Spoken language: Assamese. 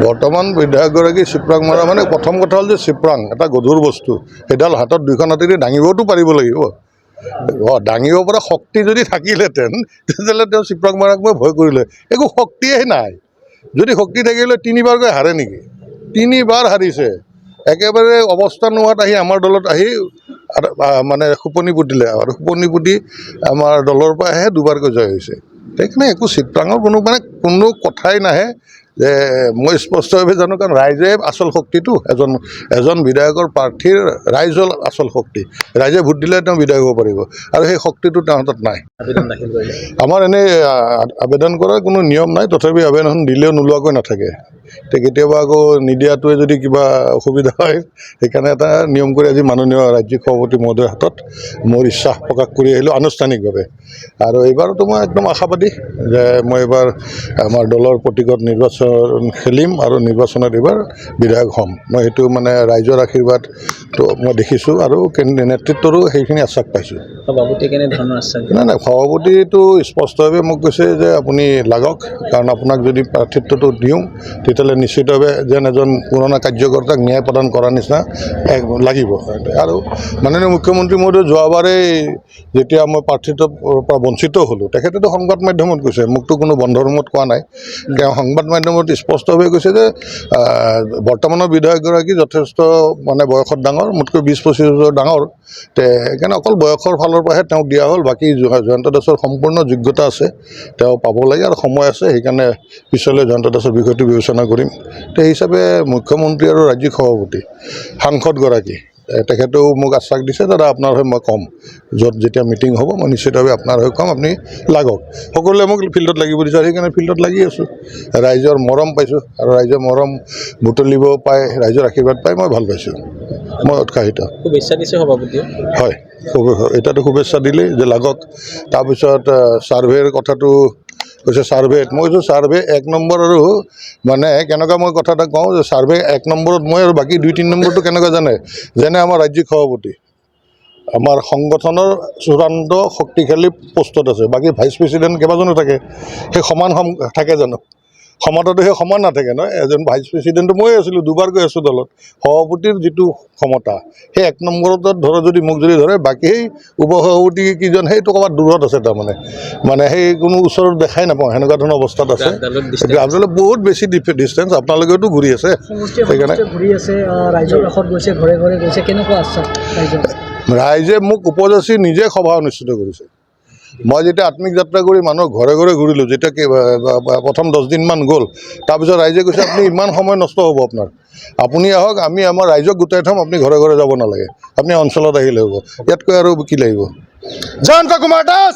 বৰ্তমান বিধায়কগৰাকী চিপৰাং মৰা মানে প্ৰথম কথা হ'ল যে চিপৰাং এটা গধুৰ বস্তু, সেইডাল হাতত দুইখন হাতেদি দাঙিবতো পাৰিব লাগিব। দাঙিব পৰা শক্তি যদি থাকিলেহেঁতেন তেতিয়াহ'লে তেওঁ চিপৰাং মৰাক মই ভয় কৰিলে। একো শক্তিয়ে নাই। যদি শক্তি থাকিলে 3বাৰকৈ হাৰে নেকি? 3বাৰ হাৰিছে। একেবাৰে অৱস্থা নোহোৱাত আহি আমাৰ দলত আহি মানে সোপনি পুতিলে আৰু সোপনি পুতি আমাৰ দলৰ পৰা আহে 2বাৰকৈ জয় হৈছে। সেইকাৰণে একো চিপৰাঙৰ কোনো কথাই নাহে। যে মই স্পষ্টভাৱে জানো, কাৰণ ৰাইজে আচল শক্তিটো এজন বিধায়কৰ প্ৰাৰ্থীৰ ৰাইজ হ'ল আচল শক্তি। ৰাইজে ভোট দিলে তেওঁ বিধায়ক হ'ব পাৰিব আৰু সেই শক্তিটো তেওঁৰ হাতত নাই। আমাৰ এনেই আবেদন কৰাৰ কোনো নিয়ম নাই, তথাপি আবেদন দিলেও নোলোৱাকৈ নাথাকে। কেতিয়াবা আকৌ নিদিয়াটোৱে যদি কিবা অসুবিধা হয়, সেইকাৰণে এটা নিয়ম কৰি আজি মাননীয় ৰাজ্যিক সভাপতি মহোদয়ৰ হাতত মোৰ ইচ্ছা প্ৰকাশ কৰি আহিলোঁ আনুষ্ঠানিকভাৱে। আৰু এইবাৰতো মই একদম আশাবাদী যে মই এইবাৰ আমাৰ দলৰ প্ৰতীকত নিৰ্বাচন খেলিম আৰু নিৰ্বাচনত এইবাৰ বিধায়ক হ'ম। মই সেইটো মানে ৰাইজৰ আশীৰ্বাদটো মই দেখিছোঁ আৰু নেতৃত্বৰো সেইখিনি আশ্বাস পাইছোঁ। সভাপতিয়ে কেনেধৰণৰ আশ্বাস? নাই, সভাপতিটো স্পষ্টভাৱে মোক কৈছে যে আপুনি লাগক, কাৰণ আপোনাক যদি প্ৰাৰ্থিত্বটো দিওঁ তেতিয়াহ'লে নিশ্চিতভাৱে যেন এজন পুৰণা কাৰ্যকৰ্তাক ন্যায় প্ৰদান কৰাৰ নিচিনা লাগিব। আৰু মাননীয় মুখ্যমন্ত্ৰী মহোদয় যোৱাবাৰেই যেতিয়া মই প্ৰাৰ্থিত্বৰ পৰা বঞ্চিত হ'লোঁ, তেখেতেতো সংবাদ মাধ্যমত কৈছে, মোকতো কোনো বন্ধ ৰুমত কোৱা নাই। তেওঁ সংবাদ মাধ্যমত স্পষ্টভাৱে কৈছে যে বৰ্তমানৰ বিধায়কগৰাকী যথেষ্ট মানে বয়সত ডাঙৰ, মোতকৈ 20-25 বছৰ ডাঙৰ। সেইকাৰণে অকল বয়সৰ ফালৰ পৰাহে তেওঁক দিয়া হ'ল, বাকী জয়ন্ত দাসৰ সম্পূৰ্ণ যোগ্যতা আছে, তেওঁ পাব লাগে আৰু সময় আছে। সেইকাৰণে পিছলৈ জয়ন্ত দাসৰ বিষয়টো বিবেচনা কৰিম। সেই হিচাপে মুখ্যমন্ত্ৰী আৰু ৰাজ্যিক সভাপতি সাংসদগৰাকী তেখেতেও মোক আশ্বাস দিছে, দাদা আপোনাৰ হৈ মই ক'ম, যেতিয়া মিটিং হ'ব মই নিশ্চিতভাৱে আপোনাৰ হৈ ক'ম, আপুনি লাগক। সকলোৱে মোক ফিল্ডত লাগিব দিছে, সেইকাৰণে ফিল্ডত লাগি আছোঁ। ৰাইজৰ মৰম পাইছোঁ আৰু ৰাইজৰ মৰম বুটলিব পাই, ৰাইজৰ আশীৰ্বাদ পাই মই ভাল পাইছোঁ। মই উৎসাহিত। শুভেচ্ছা দিছে সভাপতিয়ে? হয়, এতিয়াতো শুভেচ্ছা দিলেই যে লাগক। তাৰপিছত ছাৰ্ভেৰ কথাটো কৈছে, ছাৰ্ভেত মই কৈছোঁ ছাৰ্ভে 1 নম্বৰ আৰু মানে কেনেকুৱা, মই কথা এটা কওঁ যে ছাৰ্ভে 1 নম্বৰত মই আৰু বাকী 2-3 নম্বৰটো কেনেকুৱা জানে? যেনে আমাৰ ৰাজ্যিক সভাপতি আমাৰ সংগঠনৰ চূড়ান্ত শক্তিশালী পোষ্টত আছে, বাকী ভাইচ প্ৰেচিডেণ্ট কেইবাজনো থাকে, সেই সমান থাকে জানো? ক্ষমতাটো সেই সমান নাথাকে নহয়। এজন ভাইচ প্ৰেচিডেণ্টটো ময়ে আছিলোঁ, 2বাৰকৈ আছোঁ দলত। সভাপতিৰ যিটো ক্ষমতা সেই 1 নম্বৰত যদি মোক ধৰে, বাকী সেই উপসভাপতি কেইজন সেইটো ক'ৰবাত দূৰত আছে, তাৰমানে সেই কোনো ওচৰত দেখাই নাপাওঁ, সেনেকুৱা ধৰণৰ অৱস্থাত আছে। আপোনালোকে বহুত বেছি ডিষ্টেঞ্চ, আপোনালোকেওতো ঘূৰি আছে, সেইকাৰণে ঘূৰি আছে, ৰাইজৰ কাষত গৈছে, ঘৰে ঘৰে গৈছে, কেনেকুৱা আশ্বাস ৰাইজে মোক উপযাচি নিজে সভা অনুষ্ঠিত কৰিছে। মই যেতিয়া আত্মিক যাত্ৰা কৰি মানুহৰ ঘৰে ঘৰে ঘূৰিলোঁ, যেতিয়া প্ৰথম 10 দিনমান গ'ল, তাৰপিছত ৰাইজে কৈছে আপুনি ইমান সময় নষ্ট হ'ব আপোনাৰ, আপুনি আহক, আমি আমাৰ ৰাইজক গোটাই থ'ম, আপুনি ঘৰে ঘৰে যাব নালাগে, আপুনি অঞ্চলত আহিলে হ'ব। ইয়াতকৈ আৰু কি লাগিব? জয়ন্ত কুমাৰ দাস।